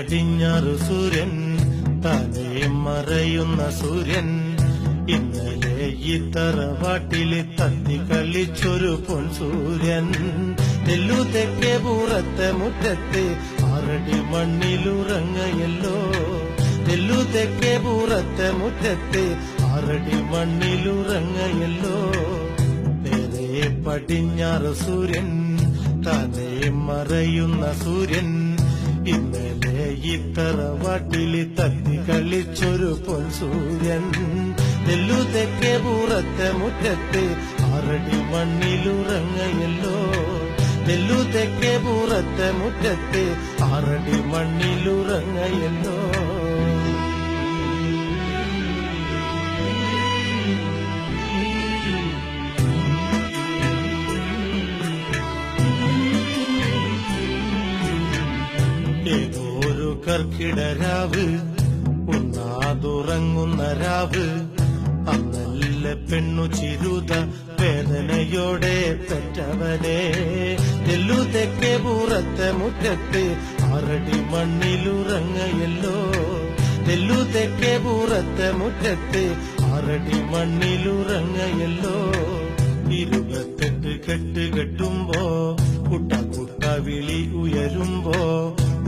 പടിഞ്ഞാറ് സൂര്യൻ താനേ മറയുന്ന സൂര്യൻ ഇന്നലെ ഈ തറവാട്ടില് തത്തി കളിച്ചൊരു പൊൻ സൂര്യൻ തെല്ലു തെക്കേ പൂറത്തെ മുറ്റത്ത് 6 അടി മണ്ണിലുറങ്ങയല്ലോ തെല്ലു തെക്കേ പൂറത്തെ മുറ്റത്ത് 6 അടി മണ്ണിലുറങ്ങയല്ലോ നേരെ പടിഞ്ഞാറ് സൂര്യൻ താനേ മറയുന്ന സൂര്യൻ ഇന്നലെ ഈ തറവാട്ടില് തത്തി കളിച്ചൊരു പൊൻ സൂര്യൻ തെല്ലു തെക്കേ പൂറത്തെ മുറ്റത്ത് 6 അടി മണ്ണിലുറങ്ങയല്ലോ തെല്ലു തെക്കേ പൂറത്തെ മുറ്റത്ത് 6 അടി മണ്ണിലുറങ്ങയല്ലോ ഏതോരു കർക്കിടരാവ് ഉണ്ണാതുറങ്ങുന്ന രാവ് അന്നല്ല പെണ്ണു ചിരുത വേദനയോടെ പെറ്റവനെ തെല്ലു തെക്കേ പൂറത്തെ മുറ്റത്ത് 6 അടി മണ്ണിലുറങ്ങയല്ലോ തെല്ലു തെക്കേ പൂറത്തെ മുറ്റത്ത് 6 അടി മണ്ണിലുറങ്ങയല്ലോ 28 കെട്ട് കെട്ടുമ്പോ കുട്ട കുട്ട വിളി ഉയരുമ്പോ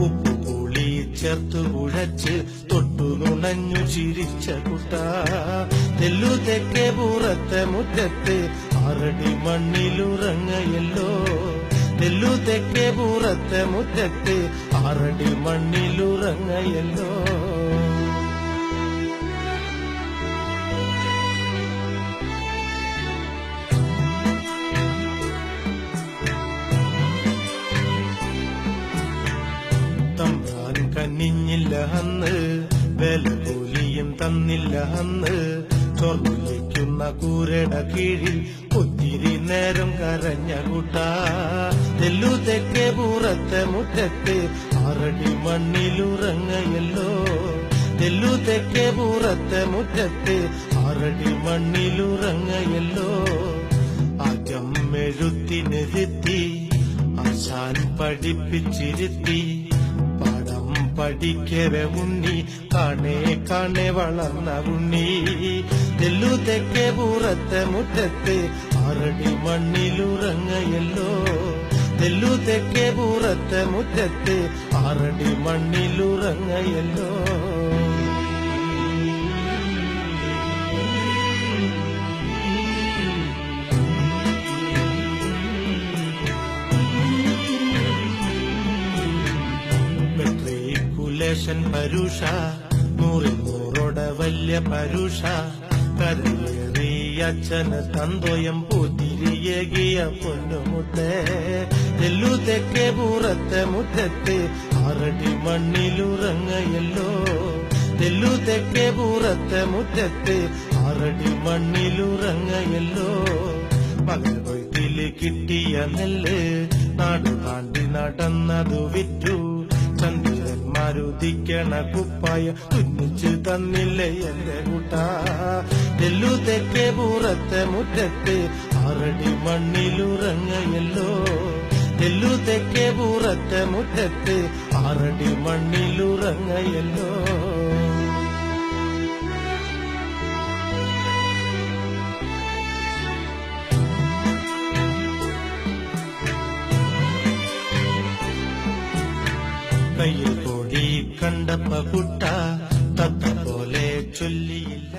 ഉപ്പുപുളി ചേർത്ത് കുഴച്ച് തൊട്ടു നുണഞ്ഞു ചിരിച്ച കുട്ട തെല്ലു തെക്കേ പൂറത്തെ മുറ്റത്ത് 6 അടി മണ്ണിലുറങ്ങയല്ലോ തെല്ലു തെക്കേ പൂറത്തെ മുറ്റത്ത് 6 അടി മണ്ണിലുറങ്ങയല്ലോ തമ്പ്രാൻ കനിഞ്ഞില്ല അന്ന് വില കൂലിയും തന്നില്ല അന്ന് ചോർന്നിരിക്കുന്ന കൂരയുടെ കീഴിൽ ഒത്തിരി നേരം കരഞ്ഞ കൂട്ട തെല്ലു തെക്കേ പൂറത്തെ മുറ്റത്ത് 6 അടി മണ്ണിലുറങ്ങയല്ലോ തെല്ലു തെക്കേ പൂറത്തെ മുറ്റത്ത് 6 അടി മണ്ണിലുറങ്ങയല്ലോ ആദ്യം എഴുത്തിനിരുത്തി ആശാൻ പഠിപ്പിച്ചിരുത്തി പാഠം പഠിക്കവെ ഉണ്ണി കാണേ കാണേ വളർന്ന ഉണ്ണി തെല്ലു തെക്കേ പൂറത്തെ മുറ്റത്ത് 6 അടി മണ്ണിലുറങ്ങയല്ലോ തെല്ലു തെക്കേ പൂറത്തെ മുറ്റത്ത് 6 അടി മണ്ണിലുറങ്ങയല്ലോ മെട്രിക്കുലേഷൻ പരുഷ 100ൽ 100 വല്യ പരുഷ കരയേറി അച്ഛന് തന്തോയം പൂത്തിരിയേകിയ പൊന്നുമുട്ടേ തെല്ലു തെക്കേ പൂറത്തെ മുറ്റത്ത് 6 അടി മണ്ണിലുറങ്ങയല്ലോ തെല്ലു തെക്കേ പൂറത്തെ മുറ്റത്ത് 6 അടി മണ്ണിലുറങ്ങയല്ലോ മകൻ കൊയ്ത്തില് കിട്ടിയ നെല്ല് നാട് താണ്ടി നടന്നതു വിറ്റു ചന്ദ്രന്മാരുദിക്കണ കുപ്പായ തുന്നിച്ചു തന്നില്ലേ എന്റെ കൂട്ട തെല്ലു തെക്കേ പൂറത്തെ മുറ്റത്ത് 6 അടി മണ്ണിലുറങ്ങയല്ലോ തെല്ലു തെക്കേ പൂറത്തെ മുറ്റത്ത് 6 അടി മണ്ണിലുറങ്ങയല്ലോ കയ്യിൽ കോടി കണ്ടപ്പ കുട്ട തത്ത പോലെ ചൊല്ലിയില്ല